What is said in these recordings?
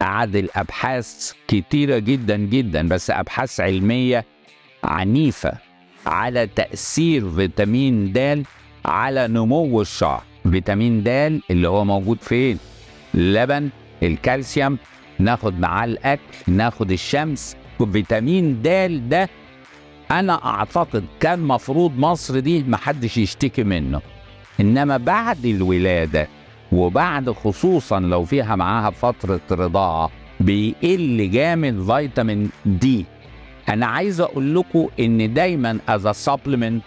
عدل أبحاث كتيرة جدا جدا، بس أبحاث علمية عنيفة على تأثير فيتامين د على نمو الشعر. فيتامين د اللي هو موجود فين؟ اللبن، الكالسيوم، ناخد معاه الأكل، ناخد الشمس. فيتامين د ده أنا أعتقد كان مفروض مصر دي محدش يشتكي منه، إنما بعد الولادة وبعد خصوصا لو فيها معاها فترة رضاعة بيقل جامد فيتامين دي. أنا عايز أقول لكم إن دايما as a supplement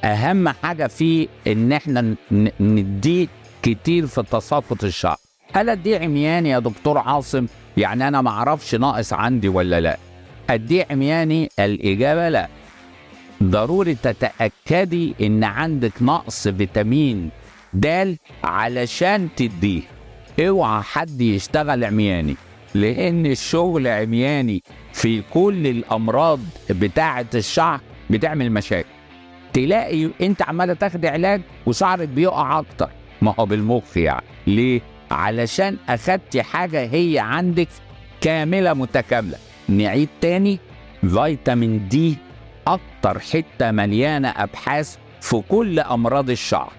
أهم حاجة فيه إن إحنا نديه كتير في تساقط الشعر. هل أديه عمياني يا دكتور عاصم؟ يعني أنا معرفش ناقص عندي ولا لأ. أديه عمياني؟ الإجابة لأ. ضروري تتأكدي إن عندك نقص فيتامين د علشان تديه. اوعى حد يشتغل عمياني، لأن الشغل عمياني في كل الأمراض بتاعة الشعر بتعمل مشاكل. تلاقي انت عمالة تاخدي علاج وشعرك بيقع أكتر. ما هو بالمخ يعني. ليه؟ علشان أخدتي حاجة هي عندك كاملة متكاملة. نعيد تاني، فيتامين دي أكتر حتة مليانة أبحاث في كل أمراض الشعر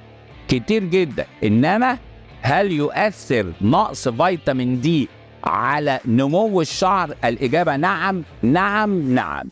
كتير جدا. إنما هل يؤثر نقص فيتامين دي على نمو الشعر؟ الإجابة نعم نعم نعم.